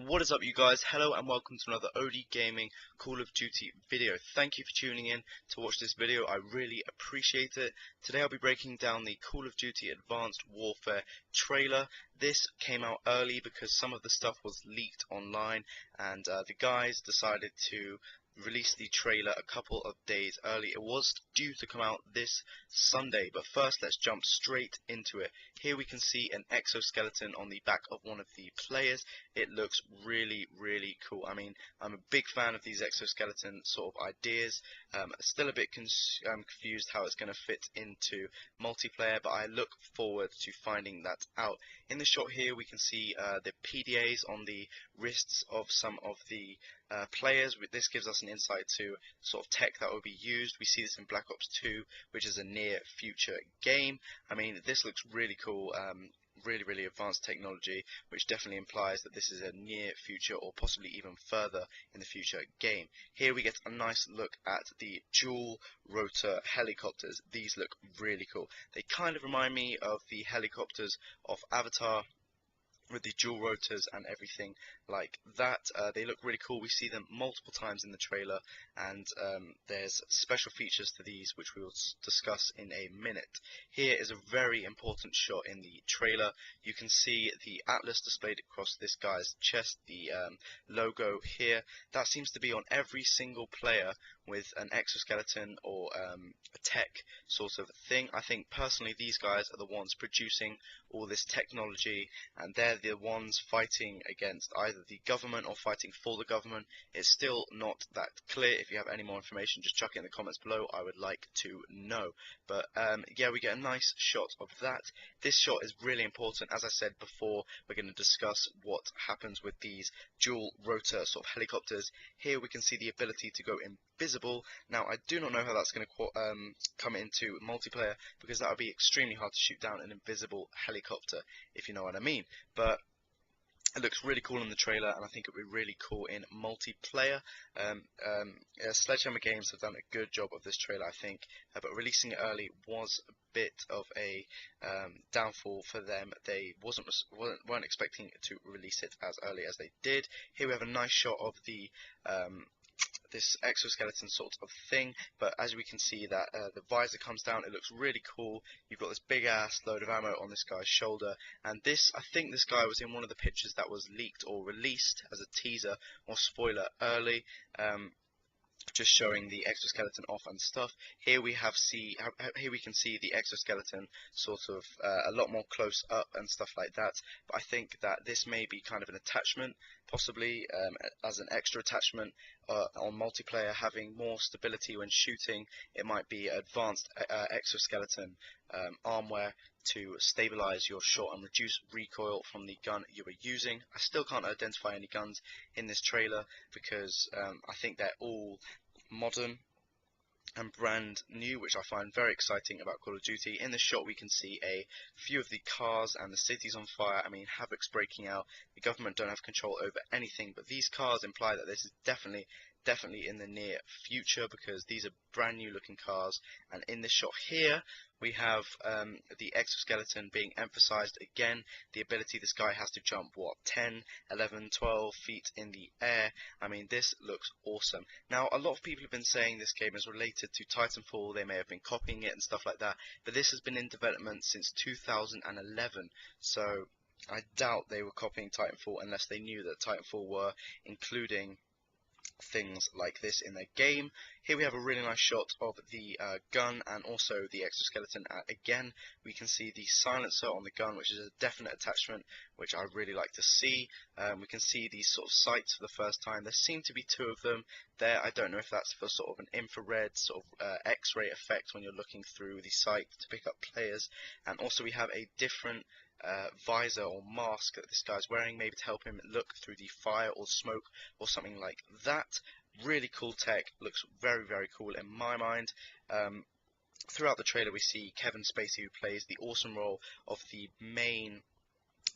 What is up, you guys? Hello and welcome to another OD Gaming Call of Duty video. Thank you for tuning in to watch this video. I really appreciate it. Today I'll be breaking down the Call of Duty Advanced Warfare trailer. This came out early because some of the stuff was leaked online, and the guys decided to release the trailer a couple of days early. It was due to come out this Sunday, but first let's jump straight into it. Here we can see an exoskeleton on the back of one of the players. It looks really cool. I mean, I'm a big fan of these exoskeleton sort of ideas. Still a bit confused how it's going to fit into multiplayer, but I look forward to finding that out. In the shot here we can see the PDAs on the wrists of some of the players. This gives us an insight to sort of tech that will be used. We see this in Black Ops 2, which is a near future game. I mean, this looks really cool. Really advanced technology, which definitely implies that this is a near future or possibly even further in the future game. Here we get a nice look at the dual rotor helicopters. These look really cool. They kind of remind me of the helicopters of Avatar, with the dual rotors and everything like that. They look really cool. We see them multiple times in the trailer, and there's special features to these which we will discuss in a minute. Here is a very important shot in the trailer. You can see the Atlas displayed across this guy's chest, the logo here. That seems to be on every single player with an exoskeleton or a tech sort of thing. I think personally these guys are the ones producing all this technology, and they're the ones fighting against either the government or fighting for the government. It's still not that clear. If you have any more information, just chuck it in the comments below. I would like to know. But yeah, we get a nice shot of that. This shot is really important. As I said before, we're going to discuss what happens with these dual rotor sort of helicopters. Here we can see the ability to go invisible. Now I do not know how that's going to come into multiplayer, because that would be extremely hard to shoot down an invisible helicopter, if you know what I mean. But it looks really cool in the trailer, and I think it would be really cool in multiplayer. Sledgehammer Games have done a good job of this trailer, I think, but releasing it early was a bit of a downfall for them. They weren't expecting to release it as early as they did. Here we have a nice shot of the this exoskeleton sort of thing, but as we can see that the visor comes down. It looks really cool. You've got this big ass load of ammo on this guy's shoulder, and I think this guy was in one of the pictures that was leaked or released as a teaser or spoiler early, just showing the exoskeleton off and stuff. Here we can see the exoskeleton sort of a lot more close up and stuff like that. But I think that this may be kind of an attachment, possibly as an extra attachment on multiplayer, having more stability when shooting. It might be advanced exoskeleton armware to stabilize your shot and reduce recoil from the gun you are using. I still can't identify any guns in this trailer, because I think they're all modern and brand new, which I find very exciting about Call of Duty. In this shot we can see a few of the cars, and the city's on fire. I mean, havoc's breaking out. The government don't have control over anything, but these cars imply that this is definitely in the near future, because these are brand new looking cars. And in this shot here we have the exoskeleton being emphasized again. The ability this guy has to jump, what, 10, 11, 12 feet in the air. I mean, this looks awesome. Now, a lot of people have been saying this game is related to Titanfall. They may have been copying it and stuff like that, but this has been in development since 2011, so I doubt they were copying Titanfall unless they knew that Titanfall were including things like this in their game. Here we have a really nice shot of the gun and also the exoskeleton. Again, we can see the silencer on the gun, which is a definite attachment, which I really like to see. We can see these sort of sights for the first time. There seem to be two of them there. I don't know if that's for sort of an infrared sort of X-ray effect when you're looking through the sight to pick up players. And also we have a different visor or mask that this guy's wearing, maybe to help him look through the fire or smoke or something like that. Really cool tech, looks very cool in my mind. Throughout the trailer we see Kevin Spacey, who plays the awesome role of the main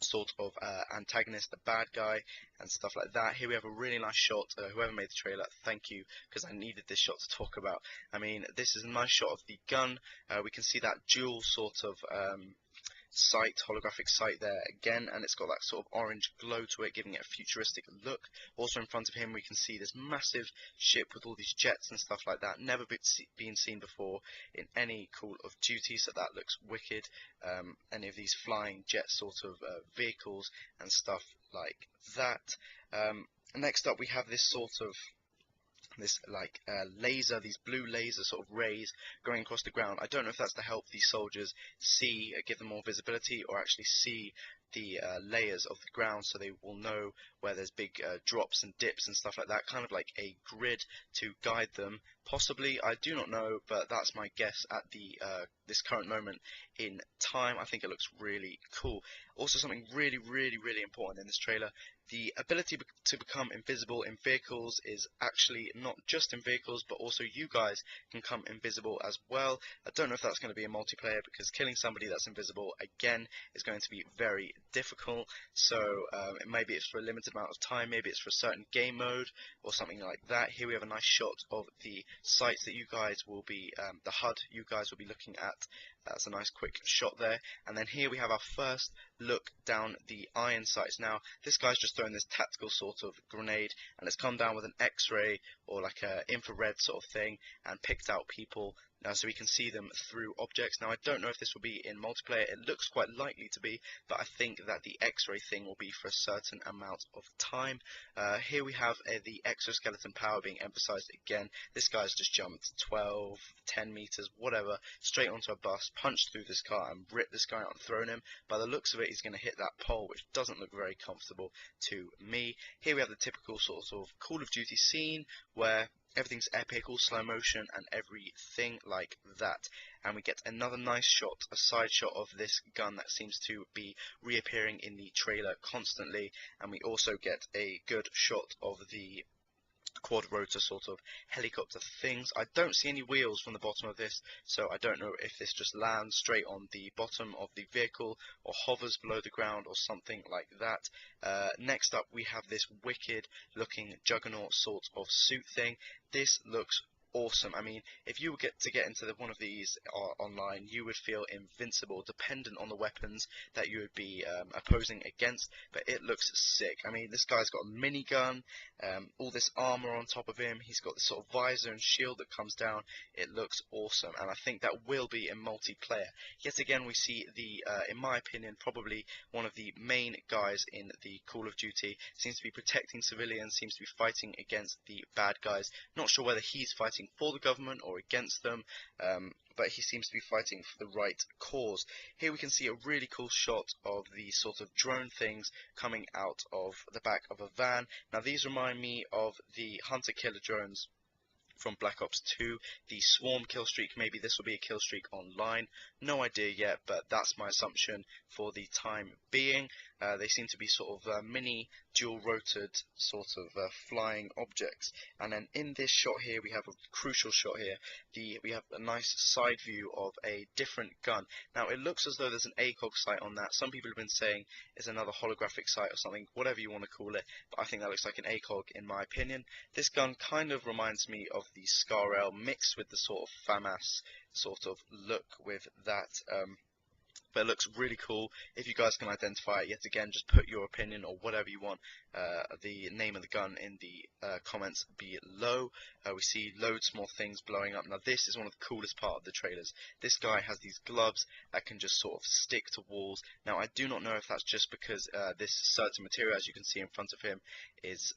sort of antagonist, the bad guy, and stuff like that. Here we have a really nice shot. Whoever made the trailer, thank you, because I needed this shot to talk about. I mean, this is a nice shot of the gun. We can see that dual sort of sight, holographic sight there again, and it's got that sort of orange glow to it, giving it a futuristic look. Also in front of him we can see this massive ship with all these jets and stuff like that, never been seen before in any Call of Duty, so that looks wicked. Any of these flying jet sort of vehicles and stuff like that. Next up we have this sort of laser, these blue laser sort of rays going across the ground. I don't know if that's to help these soldiers see, give them more visibility, or actually see the layers of the ground, so they will know where there's big drops and dips and stuff like that, kind of like a grid to guide them. Possibly, I do not know, but that's my guess at the this current moment in time. I think it looks really cool. Also, something really important in this trailer: the ability to become invisible in vehicles is actually not just in vehicles, but also you guys can come invisible as well. I don't know if that's going to be a multiplayer, because killing somebody that's invisible again is going to be very difficult. So maybe it's for a limited amount of time, maybe it's for a certain game mode or something like that. Here we have a nice shot of the sites that you guys will be, the HUD you guys will be looking at. That's a nice quick shot there. And then here we have our first look down the iron sights. Now this guy's just thrown this tactical sort of grenade, and it's come down with an X-ray or like a infrared sort of thing and picked out people. So we can see them through objects. Now I don't know if this will be in multiplayer. It looks quite likely to be, but I think that the X-ray thing will be for a certain amount of time. Here we have the exoskeleton power being emphasized again. This guy's just jumped 12, 10 meters, whatever, straight onto a bus, punched through this car and ripped this guy out and thrown him. By the looks of it, he's going to hit that pole, which doesn't look very comfortable to me. Here we have the typical sort of Call of Duty scene where everything's epic, all slow motion and everything like that. And we get another nice shot, a side shot of this gun that seems to be reappearing in the trailer constantly. And we also get a good shot of the quad rotor sort of helicopter things. I don't see any wheels from the bottom of this, so I don't know if this just lands straight on the bottom of the vehicle or hovers below the ground or something like that. Next up we have this wicked looking juggernaut sort of suit thing. This looks awesome. I mean, if you were to get into one of these online, you would feel invincible, dependent on the weapons that you would be opposing against. But it looks sick. I mean, this guy's got a minigun, all this armor on top of him. He's got this sort of visor and shield that comes down. It looks awesome, and I think that will be in multiplayer. Yet again, we see the, in my opinion, probably one of the main guys in the Call of Duty. Seems to be protecting civilians, seems to be fighting against the bad guys. Not sure whether he's fighting for the government or against them, but he seems to be fighting for the right cause. Here we can see a really cool shot of the sort of drone things coming out of the back of a van. Now these remind me of the hunter killer drones from Black Ops 2, the Swarm kill streak. Maybe this will be a kill streak online, no idea yet, but that's my assumption for the time being. They seem to be sort of mini dual rotored sort of flying objects. And then in this shot here we have a crucial shot here. We have a nice side view of a different gun. Now it looks as though there's an ACOG sight on that. Some people have been saying it's another holographic sight or something, whatever you want to call it, but I think that looks like an ACOG in my opinion. This gun kind of reminds me of the SCAR-L mixed with the sort of FAMAS sort of look with that. But it looks really cool. If you guys can identify it, yet again, just put your opinion or whatever you want, the name of the gun in the comments below. We see loads more things blowing up. Now this is one of the coolest part of the trailers. This guy has these gloves that can just sort of stick to walls. Now I do not know if that's just because this certain material, as you can see in front of him, is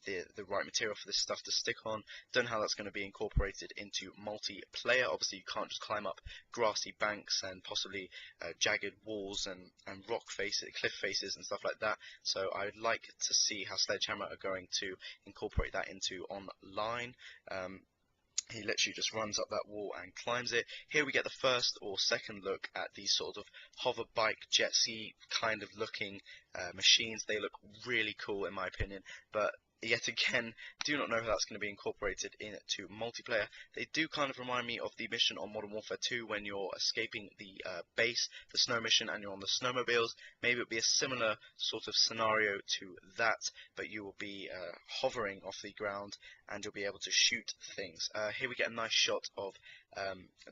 the right material for this stuff to stick on. Don't know how that's going to be incorporated into multiplayer. Obviously you can't just climb up grassy banks and possibly jagged walls and rock faces, cliff faces and stuff like that. So I would like to see how Sledgehammer are going to incorporate that into online. He literally just runs up that wall and climbs it. Here we get the first or second look at these sort of hover bike jet ski kind of looking machines. They look really cool in my opinion, but yet again, do not know if that's going to be incorporated into multiplayer. They do kind of remind me of the mission on Modern Warfare 2 when you're escaping the base, the snow mission, and you're on the snowmobiles. Maybe it'll be a similar sort of scenario to that, but you will be hovering off the ground and you'll be able to shoot things. Here we get a nice shot of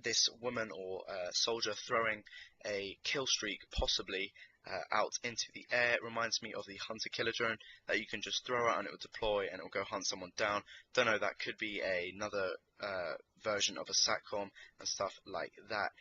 this woman or soldier throwing a kill streak, possibly out into the air. It reminds me of the hunter-killer drone that you can just throw out and it will deploy and it will go hunt someone down. Don't know, that could be another version of a SATCOM and stuff like that.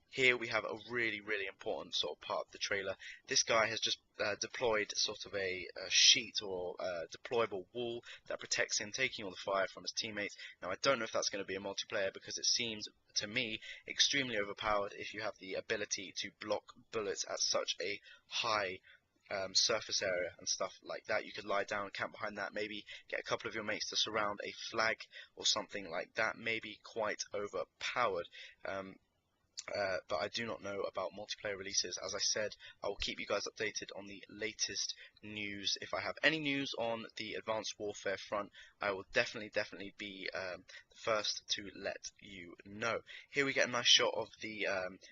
Here we have a really important sort of part of the trailer. This guy has just deployed sort of a sheet or deployable wall that protects him taking all the fire from his teammates. Now I don't know if that's going to be a multiplayer because it seems to me extremely overpowered if you have the ability to block bullets at such a high surface area and stuff like that. You could lie down, camp behind that, maybe get a couple of your mates to surround a flag or something like that. Maybe quite overpowered. But I do not know about multiplayer releases. As I said, I will keep you guys updated on the latest news. If I have any news on the Advanced Warfare front, I will definitely be the first to let you know. Here we get a nice shot of the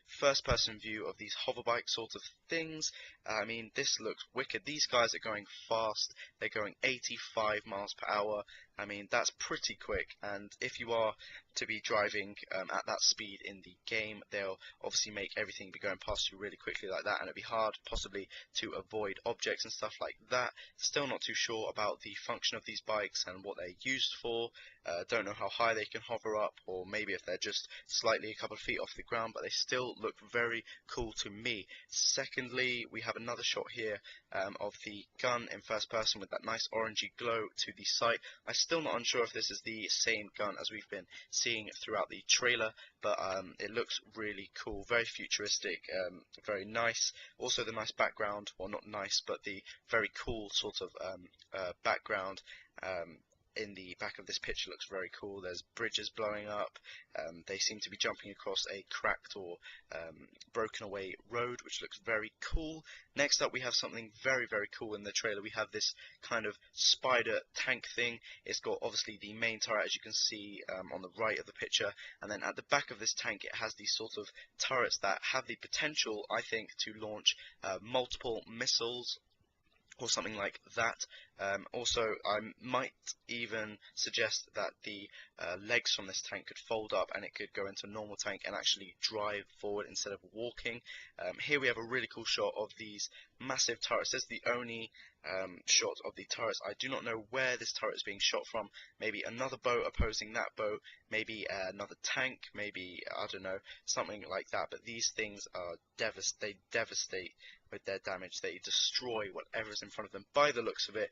first person view of these hoverbike sort of things. I mean, this looks wicked. These guys are going fast. They're going 85 miles per hour. I mean, that's pretty quick, and if you are to be driving at that speed in the game, they'll obviously make everything be going past you really quickly like that, and it'll be hard possibly to avoid objects and stuff like that. Still not too sure about the function of these bikes and what they're used for. Don't know how high they can hover up, or maybe if they're just slightly a couple of feet off the ground, but they still look very cool to me. Secondly, we have another shot here of the gun in first person with that nice orangey glow to the sight. I'm still not unsure if this is the same gun as we've been seeing throughout the trailer, but it looks really cool, very futuristic, very nice. Also the nice background, well not nice, but the very cool sort of background in the back of this picture looks very cool. There's bridges blowing up. They seem to be jumping across a cracked or broken away road, which looks very cool. Next up we have something very cool in the trailer. We have this kind of spider tank thing. It's got obviously the main turret, as you can see on the right of the picture, and then at the back of this tank it has these sort of turrets that have the potential, I think, to launch multiple missiles or something like that. Also, I might even suggest that the legs from this tank could fold up and it could go into normal tank and actually drive forward instead of walking. Here we have a really cool shot of these massive turrets. This is the only shot of the turrets. I do not know where this turret is being shot from. Maybe another boat opposing that boat, maybe another tank, maybe, I don't know, something like that. But these things are they devastate with their damage. They destroy whatever is in front of them by the looks of it.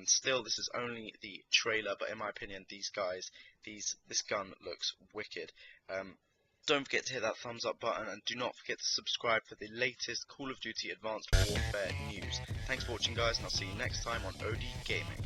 Still, this is only the trailer, but in my opinion, these guys, this gun looks wicked. Don't forget to hit that thumbs up button, and do not forget to subscribe for the latest Call of Duty Advanced Warfare news. Thanks for watching, guys, and I'll see you next time on OD Gaming.